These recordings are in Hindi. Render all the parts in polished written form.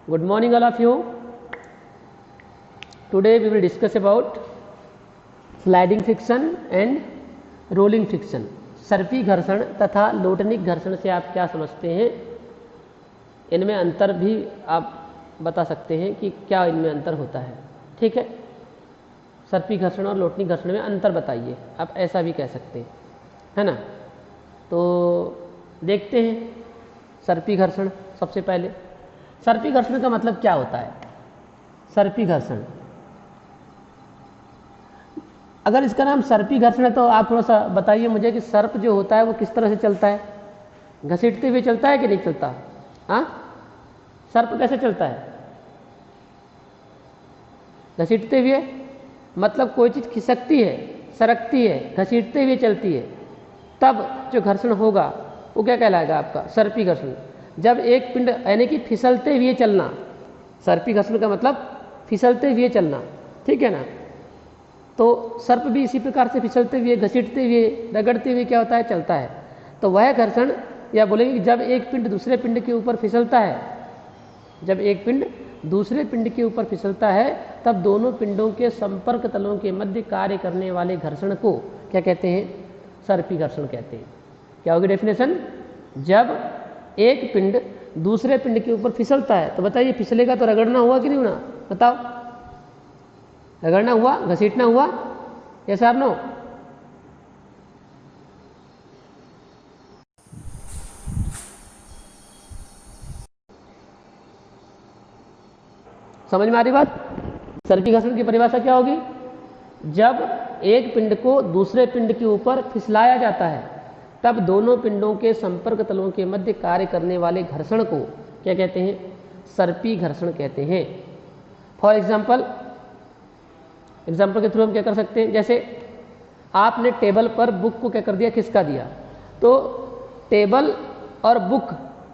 Good morning all of you. Today we will discuss about sliding friction and rolling friction. सर्पी घर्षण तथा लोटनिक घर्षण से आप क्या समझते हैं, इनमें अंतर भी आप बता सकते हैं कि क्या इनमें अंतर होता है। ठीक है, सर्पी घर्षण और लोटनिक घर्षण में अंतर बताइए, आप ऐसा भी कह सकते हैं, है ना। तो देखते हैं सर्पी घर्षण। सबसे पहले सर्पी घर्षण का मतलब क्या होता है। सर्पी घर्षण, अगर इसका नाम सर्पी घर्षण है तो आप थोड़ा सा बताइए मुझे कि सर्प जो होता है वो किस तरह से चलता है, घसीटते हुए चलता है कि नहीं चलता। हाँ, सर्प कैसे चलता है, घसीटते हुए, मतलब कोई चीज़ खिसकती है, सरकती है, घसीटते हुए चलती है, तब जो घर्षण होगा वो क्या कहलाएगा आपका, सर्पी घर्षण। जब एक पिंड यानी कि फिसलते हुए चलना, सर्पी घर्षण का मतलब फिसलते हुए चलना, ठीक है ना। तो सर्प भी इसी प्रकार से फिसलते हुए, घसीटते हुए, रगड़ते हुए क्या होता है, चलता है। तो वह घर्षण, या बोलेंगे कि जब एक पिंड दूसरे पिंड के ऊपर फिसलता है, जब एक पिंड दूसरे पिंड के ऊपर फिसलता है, तब दोनों पिंडों के संपर्क तलों के मध्य कार्य करने वाले घर्षण को क्या कहते हैं, सर्पी घर्षण कहते हैं। क्या होगी डेफिनेशन, जब एक पिंड दूसरे पिंड के ऊपर फिसलता है, तो बताइए फिसलेगा तो रगड़ना हुआ कि नहीं होना, बताओ, रगड़ना हुआ, घसीटना हुआ, यस और नो। समझ में आ रही बात। सर्पी घर्षण की परिभाषा क्या होगी, जब एक पिंड को दूसरे पिंड के ऊपर फिसलाया जाता है, तब दोनों पिंडों के संपर्क तलों के मध्य कार्य करने वाले घर्षण को क्या कहते हैं, सर्पी घर्षण कहते हैं। फॉर एग्जाम्पल के थ्रू हम क्या कर सकते हैं, जैसे आपने टेबल पर बुक को क्या कर दिया, खिसका दिया, तो टेबल और बुक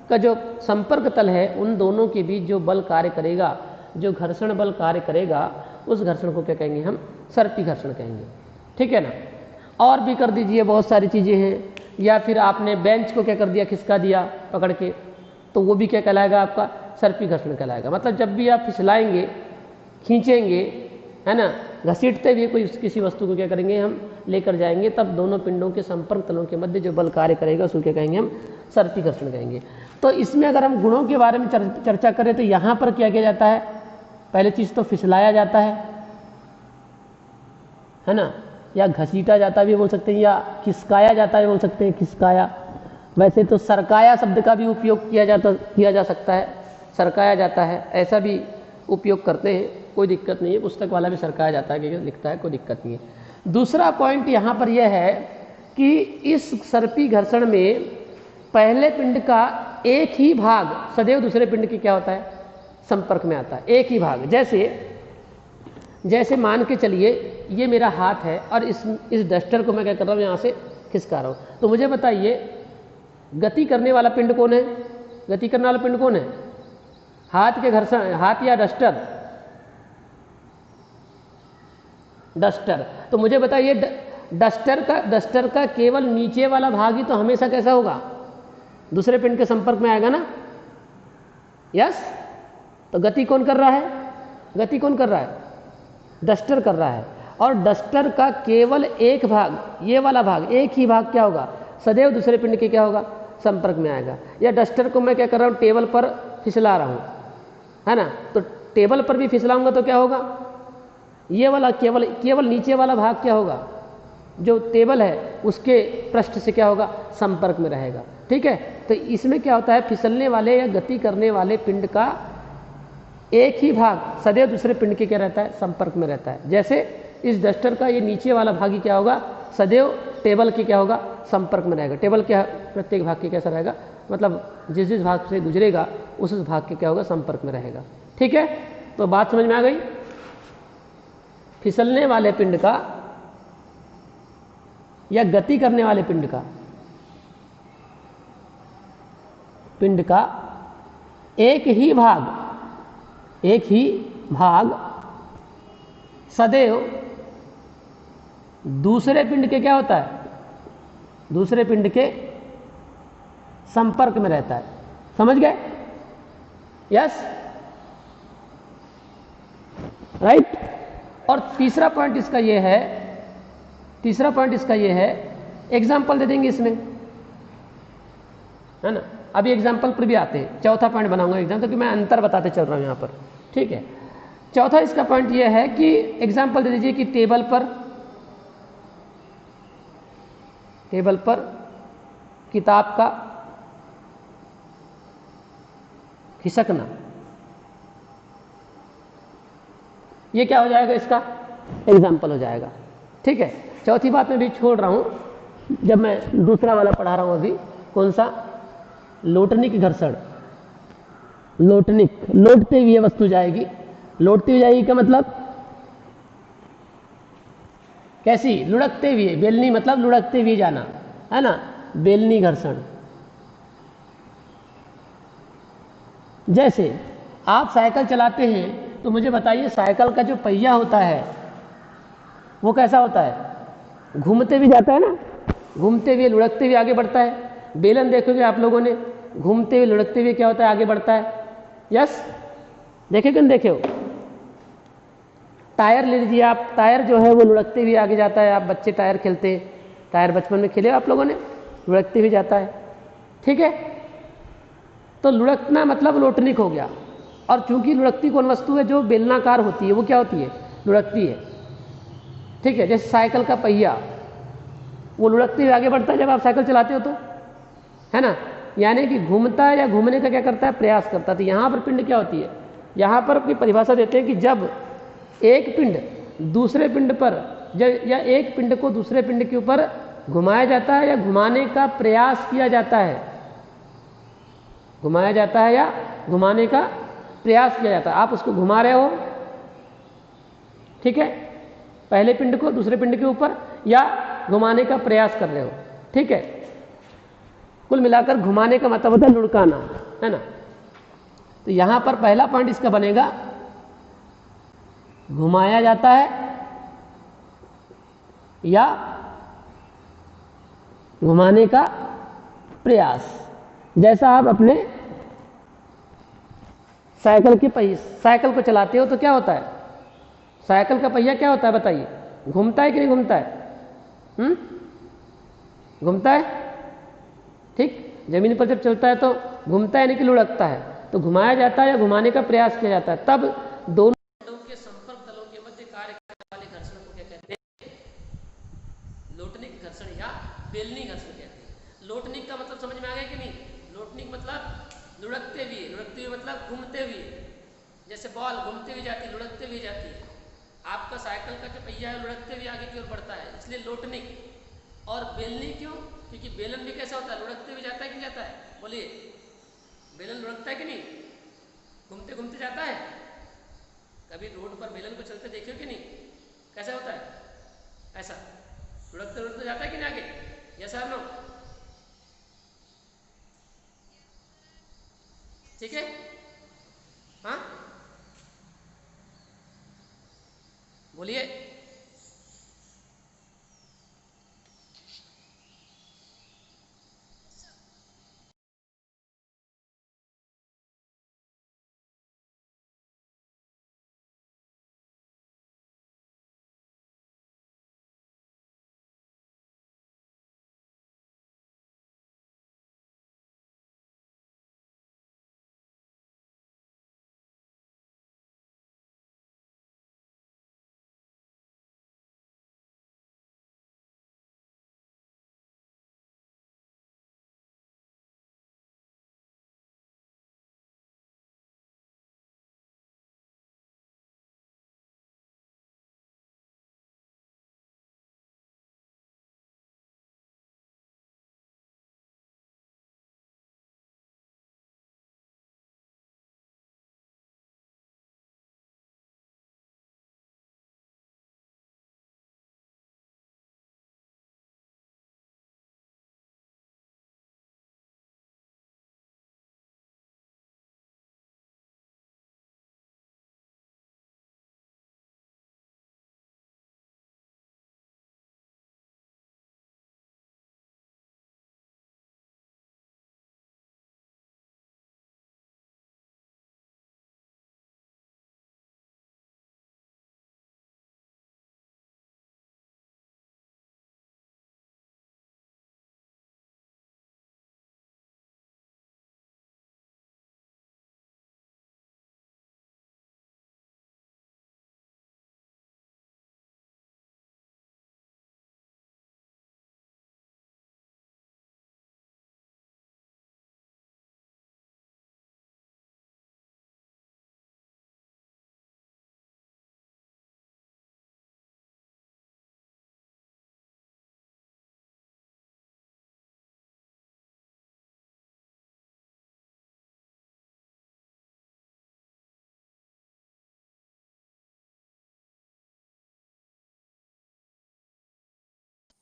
का जो संपर्क तल है, उन दोनों के बीच जो बल कार्य करेगा, जो घर्षण बल कार्य करेगा, उस घर्षण को क्या कहेंगे हम, सर्पी घर्षण कहेंगे। ठीक है ना। और भी कर दीजिए, बहुत सारी चीज़ें हैं। या फिर आपने बेंच को क्या कर दिया, खिसका दिया पकड़ के, तो वो भी क्या कहलाएगा आपका, सर्पी घर्षण कहलाएगा। मतलब जब भी आप फिसलाएंगे, खींचेंगे, है ना, घसीटते हुए कोई किसी वस्तु को क्या करेंगे, हम लेकर जाएंगे, तब दोनों पिंडों के संपर्क तलों के मध्य जो बल कार्य करेगा उसको क्या कहेंगे, हम सर्पी घर्षण कहेंगे। तो इसमें अगर हम गुणों के बारे में चर्चा करें तो यहाँ पर क्या किया जाता है, पहले चीज़ तो फिसलाया जाता है ना, या घसीटा जाता भी बोल सकते हैं, या खिसकाया जाता है बोल सकते हैं, खिसकाया। वैसे तो सरकाया शब्द का भी उपयोग किया जा सकता है, सरकाया जाता है, ऐसा भी उपयोग करते हैं, कोई दिक्कत नहीं है। पुस्तक वाला भी सरकाया जाता है, क्योंकि लिखता है, कोई दिक्कत नहीं है। दूसरा पॉइंट यहाँ पर यह है कि इस सर्पी घर्षण में पहले पिंड का एक ही भाग सदैव दूसरे पिंड के क्या होता है, संपर्क में आता है, एक ही भाग। जैसे मान के चलिए ये मेरा हाथ है और इस डस्टर को मैं क्या कर रहा हूँ, यहाँ से खिसका रहा हूँ, तो मुझे बताइए गति करने वाला पिंड कौन है, गति करने वाला पिंड कौन है, हाथ के घर्षण, हाथ या डस्टर। तो मुझे बताइए डस्टर का केवल नीचे वाला भाग ही तो हमेशा कैसा होगा, दूसरे पिंड के संपर्क में आएगा ना। यस, तो गति कौन कर रहा है, गति कौन कर रहा है, डस्टर कर रहा है। और डस्टर का केवल एक भाग, ये वाला भाग, एक ही भाग क्या होगा, सदैव दूसरे पिंड के क्या होगा, संपर्क में आएगा। या डस्टर को मैं क्या कर रहा हूँ, टेबल पर फिसला रहा हूँ, है ना, तो टेबल पर भी फिसलाऊंगा तो क्या होगा, ये वाला केवल नीचे वाला भाग क्या होगा, जो टेबल है उसके पृष्ठ से क्या होगा, संपर्क में रहेगा। ठीक है। तो इसमें क्या होता है, फिसलने वाले या गति करने वाले पिंड का एक ही भाग सदैव दूसरे पिंड के क्या रहता है, संपर्क में रहता है। जैसे इस डस्टर का ये नीचे वाला भाग ही क्या होगा, सदैव टेबल के क्या होगा, संपर्क में रहेगा। टेबल के प्रत्येक भाग के कैसा रहेगा, मतलब जिस भाग से गुजरेगा उस भाग के क्या होगा, संपर्क में रहेगा। ठीक है, तो बात समझ में आ गई। फिसलने वाले पिंड का या गति करने वाले पिंड का एक ही भाग सदैव दूसरे पिंड के क्या होता है, दूसरे पिंड के संपर्क में रहता है। समझ गए। Yes, right. और तीसरा पॉइंट इसका ये है, तीसरा पॉइंट इसका ये है, एग्जाम्पल दे देंगे इसमें, है ना। अभी एग्जाम्पल पर भी आते हैं, चौथा पॉइंट बनाऊंगा एग्जाम्पल, क्योंकि मैं अंतर बताते चल रहा हूं यहां पर, ठीक है। चौथा इसका पॉइंट ये है कि एग्जाम्पल दे दीजिए कि टेबल पर किताब का खिसकना, ये क्या हो जाएगा, इसका एग्जाम्पल हो जाएगा, ठीक है। चौथी बात मैं भी छोड़ रहा हूं, जब मैं दूसरा वाला पढ़ा रहा हूं अभी, कौन सा, लोटनिक घर्षण। लोटनिक, लौटते हुए वस्तु जाएगी, लौटती हुई जाएगी का मतलब कैसी, लुढ़कते हुए, बेलनी मतलब लुढ़कते हुए जाना, है ना, बेलनी घर्षण। जैसे आप साइकिल चलाते हैं तो मुझे बताइए साइकिल का जो पहिया होता है वो कैसा होता है, घूमते हुए जाता है ना, घूमते हुए लुढ़कते हुए आगे बढ़ता है। बेलन देखोगे आप लोगों ने, घूमते हुए लुढ़कते हुए क्या होता है, आगे बढ़ता है। यस, देखे कि नहीं देखे हो। टायर ले लीजिए आप, टायर जो है वो लुढ़कते हुए आगे जाता है। आप बच्चे टायर खेलते हैं, टायर बचपन में खेले आप लोगों ने, लुढ़कते हुए जाता है, ठीक है। तो लुढ़कना मतलब लोटनिक हो गया। और चूंकि लुढ़कती कौन वस्तु है, जो बेलनाकार होती है, वो क्या होती है, लुढ़कती है, ठीक है। जैसे साइकिल का पहिया, वो लुढ़कते हुए आगे बढ़ता है जब आप साइकिल चलाते हो तो, है ना, यानी कि घूमता है या घूमने का क्या करता है, प्रयास करता है। तो यहां पर पिंड क्या होती है, यहां पर अपनी परिभाषा देते हैं कि जब एक पिंड दूसरे पिंड पर, या एक पिंड को दूसरे पिंड के ऊपर घुमाया जाता है या घुमाने का प्रयास किया जाता है, घुमाया जाता है या घुमाने का प्रयास किया जाता है। आप उसको घुमा रहे हो, ठीक है, पहले पिंड को दूसरे पिंड के ऊपर, या घुमाने का प्रयास कर रहे हो, ठीक है। कुल मिलाकर घुमाने का मतलब होता है लुढ़काना, है ना। तो यहां पर पहला पॉइंट इसका बनेगा, घुमाया जाता है या घुमाने का प्रयास। जैसा आप अपने साइकिल को चलाते हो तो क्या होता है, साइकिल का पहिया क्या होता है बताइए, घूमता है कि नहीं घूमता है, घूमता है, ठीक। जमीन पर जब चलता है तो घूमता है, यानी कि लुढ़कता है। तो घुमाया जाता है या घुमाने का प्रयास किया जाता है, तब दोनों के संपर्क तलों के मध्य कार्य करने वाले घर्षण को क्या कहते हैं, लोटनिक घर्षण या बेलनी घर्षण कहते हैं। लोटनिक का मतलब समझ में आ गया कि नहीं, लोटनिक मतलब लुढ़कते हुए मतलब घूमते हुए, जैसे बॉल घूमते हुए जाती है, लुढ़कते हुए जाती है। आपका साइकिल का जो पहिया है लुढ़कते हुए आगे की ओर बढ़ता है, इसलिए लोटनिक। और बेलनी क्यों, क्योंकि बेलन भी कैसा होता है, लुढ़कते हुए जाता है कि नहीं जाता है, बोलिए, बेलन लुढ़कता है कि नहीं, घूमते घूमते जाता है। कभी रोड पर बेलन को चलते देखियो कि नहीं, कैसा होता है, ऐसा लुढ़कते लुढ़कते जाता है कि नहीं आगे, यस और नो, ठीक है। हाँ बोलिए।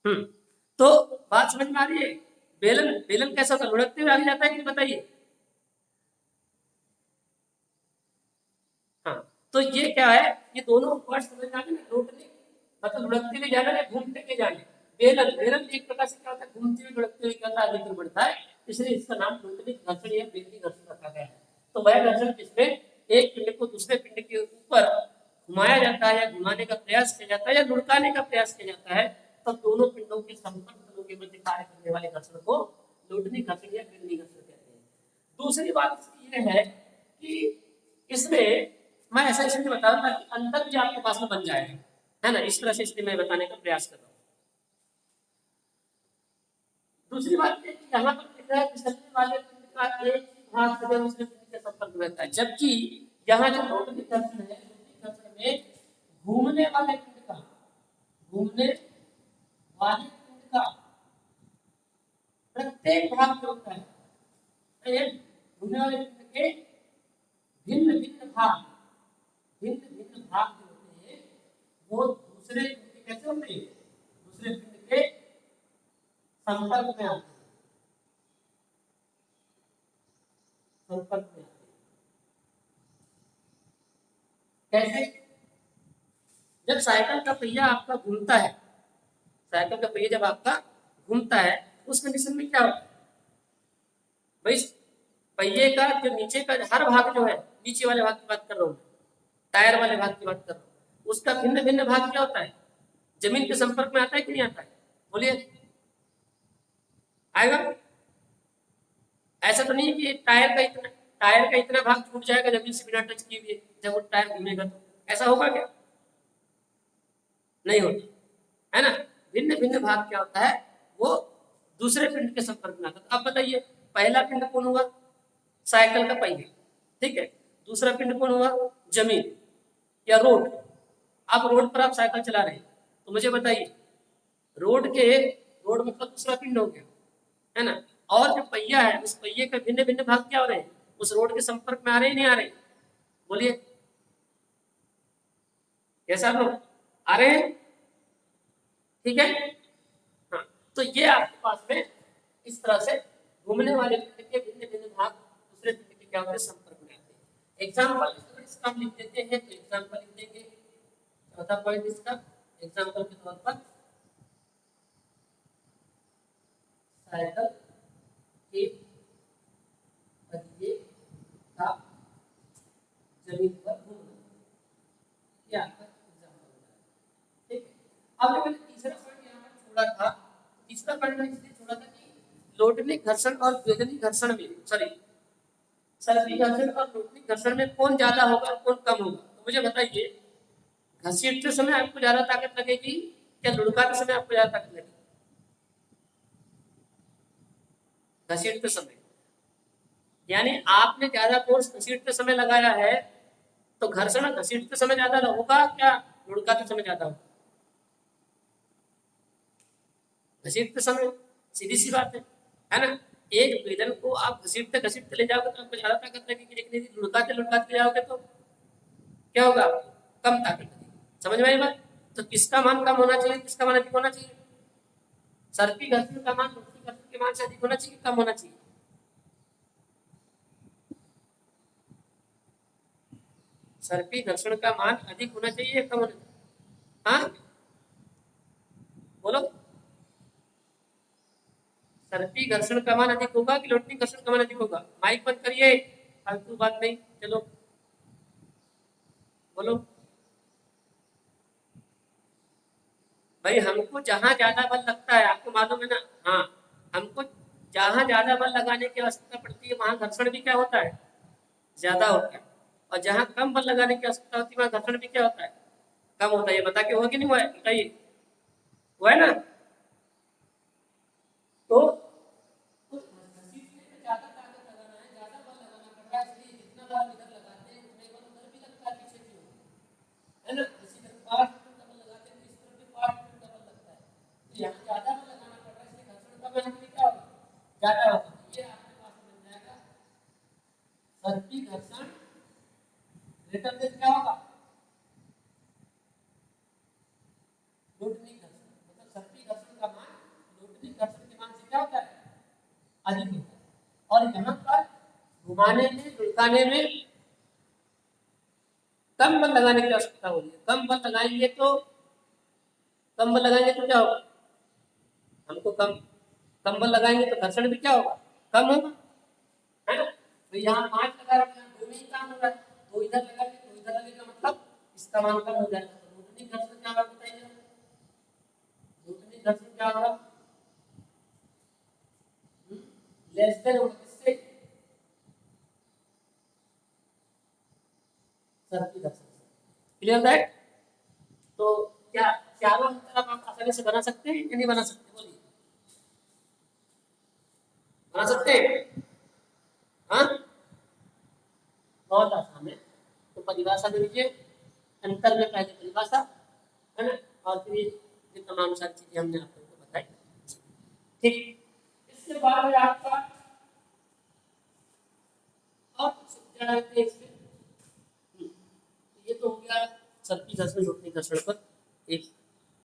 हम्म तो बात समझ में आ रही है? बेलन बेलन कैसा होता है, लुढ़कते हुए आगे जाता है कि नहीं बताइए। हाँ, तो ये क्या है, ये दोनों वर्ड समझ में आ गए ना, लौटने मतलब लुढ़कते हुए जाना या घूमते हुए जाने। बेलन बेलन एक प्रकार से क्या होता है, घूमते हुए लुढ़कते हुए क्या होता है, आगे बढ़ता है, इसलिए इसका नाम लुढ़कने घर्षण या बेलनी घर्षण रखा गया है। तो वह घर्षण जिसमें एक पिंड को दूसरे पिंड के ऊपर घुमाया जाता है या घुमाने का प्रयास किया जाता है या लुढ़काने का प्रयास किया जाता है, तब दोनों पिंडों के संपर्क तलों के मध्य कार्य करने वाले घर्षण को लुढ़कने घर्षण या बेलनी घर्षण कहते हैं। दूसरी बात इसकी यह है कि इसमें मैं ऐसा इसलिए बता रहा हूँ ताकि अंतर भी आपके पास में बन जाएगा, है ना, इस तरह से इसलिए मैं बताने का प्रयास कर रहा हूँ। दूसरी बात ये कि यहाँ पर लिखा है कि चलने वाले पिंड का एक ही भाग सदैव दूसरे पिंड के संपर्क में रहता है, जबकि यहाँ जो रोटरी घर्षण है, रोटरी घर्षण में घूमने वाले पिंड का घूमने वाले पिंड का प्रत्येक भाग जो होता है, एक घूमने वाले पिंड के भिन्न भिन्न भाग, भिन्न भिन्न भाग जो होते हैं वो दूसरे पिंड के कैसे होते हैं, दूसरे पिंड के संपर्क में आते हैं, संपर्क में आते हैं। कैसे? जब साइकिल का पहिया आपका घूमता है, साइकिल का पहिया जब आपका घूमता है, उस कंडीशन में क्या होता है भाई, पहिए का जो नीचे का हर भाग जो है, नीचे वाले भाग की बात कर रहा हूँ, टायर वाले भाग की बात कर रहा हूँ, उसका भिन्न भिन्न भाग क्या होता है, जमीन के संपर्क में आता है कि नहीं आता है, बोलिए, आएगा? ऐसा तो नहीं कि टायर का इतना भाग छूट जाएगा जमीन से बिना टच किए हुए जब वो टायर घूमेगा, तो ऐसा होगा क्या? नहीं होता, है ना। भिन्न भिन्न भाग क्या होता है, वो दूसरे पिंड के संपर्क में आता है। तो अब बताइए, पहला पिंड कौन हुआ, साइकिल का पहिया, ठीक है। दूसरा पिंड कौन हुआ, जमीन या रोड। आप रोड पर आप साइकिल चला रहे हैं, तो मुझे बताइए, रोड मतलब दूसरा पिंड हो गया, है ना। और जो पहिया है, उस पहिए के भिन्न भिन्न भाग क्या हो रहे हैं, उस रोड के संपर्क में आ रहे हैं नहीं आ रहे, बोलिए, कैसा लोग आ रहे हैं, ठीक है। हाँ, तो ये आपके पास में इस तरह से घूमने वाले पिंड के भिन्न भिन्न भाग दूसरे पिंड के क्या होते हैं, संपर्क में आते हैं। एग्जाम्पल इसका हम लिख देते हैं, तो एग्जाम्पल लिख देंगे, चौथा पॉइंट इसका एग्जाम्पल के तौर पर साइकिल के पहिए का जमीन पर घूमना, ये आपका एग्जाम्पल होता है, ठीक है। अब जो मैंने तीसरा पॉइंट यहाँ पर छोड़ा था, तीसरा पॉइंट मैंने इसलिए छोड़ा था कि लोटनी घर्षण और बेलनी घर्षण में, सॉरी, सर्पी घर्षण और लोटनी घर्षण में कौन ज्यादा होगा कौन कम होगा, तो मुझे बताइए, घसीटते समय आपको ज्यादा ताकत लगेगी या लुढ़काते समय आपको ज्यादा ताकत लगेगी? घसीटते समय, यानी आपने ज्यादा फोर्स घसीटते समय लगाया है, तो घर्षण घसीटते समय ज्यादा होगा क्या लुढ़काते समय ज्यादा होगा? घसीटते समय, सीधी सी बात है ना। एक बेलन को आप घसीटते घसीटते ले जाओगे तो आपको ज्यादा ताकत लगेगी, लेकिन यदि लुढ़काते लुढ़काते ले जाओगे तो क्या होगा, कम ताकत लगेगी। समझ में आई बात? तो किसका मान कम होना चाहिए, किसका मान अधिक होना चाहिए? सर्पी घर्षण का मान दूसरी घर्षण के मान से अधिक होना चाहिए, कम होना चाहिए? सर्पी घर्षण का मान अधिक होना चाहिए, कम होना चाहिए? हाँ, बोलो, सर्पी घर्षण का मान अधिक होगा कि लोटनी घर्षण का मान अधिक होगा? माइक बंद करिए, फालतू बात नहीं, चलो बोलो भाई। हमको जहां ज्यादा बल लगता है, आपको मालूम है ना, हाँ, हमको जहां ज्यादा बल लगाने की आवश्यकता पड़ती है वहां घर्षण भी क्या होता है, ज्यादा होता है। और जहां कम बल लगाने की आवश्यकता होती है वहां घर्षण भी क्या होता है, कम होता है। ये बता के हुआ कि नहीं हुआ है, बताइए, हुआ है ना। तो घसीटने में ज्यादा ताकत लगाना है, ज्यादा बल लगाना पड़ता है, इसलिए जितना बल इधर लगाते हैं उतने बल उधर भी लगता है, पीछे की ओर, है ना। इसी तरह पार्ट डबल लगाते हैं तो इस तरफ भी पार्ट डबल लगता है, तो यहाँ ज्यादा बल लगाना पड़ रहा है, इसलिए घर्षण का बल भी क्या होगा, ज्यादा होगा। ये आपके पास में बन जाएगा सर्पी घर्षण ग्रेटर देन क्या होगा, लोटनी घर्षण। मतलब सर्पी घर्षण का अधिक होता है, और यहाँ पर घुमाने में लुढ़काने में कम बल लगाने की आवश्यकता होगी। कम बल लगाएंगे तो क्या होगा, हमको कम बल लगाएंगे तो घर्षण भी क्या होगा, कम होगा, है ना। तो यहाँ 5 लगा रखा है, 2 में ही काम हो रहा है, 2 इधर लगा के 2 इधर लगेगा, मतलब इसका मान कम हो जाएगा। तो न्यूटनी घर्षण क्या होगा बताइए, न्यूटनी घर्षण क्या होगा, लेस देन होगा किससे, सर्पिल घर्षण। Clear that. तो क्या चारों तरफ आप आसानी से बना सकते हैं या नहीं बना सकते, बोलिए, बना सकते हैं, हाँ बहुत आसान है। तो परिभाषा दे दीजिए, अंतर में पहले परिभाषा, है ना, और फिर ये तमाम सारी चीजें हमने आपको बताई। ठीक, इसके बाद में आपका और कुछ समझा है इसमें। ये तो हो गया सर्पिल घर्षण, न्यूटनी घर्षण पर एक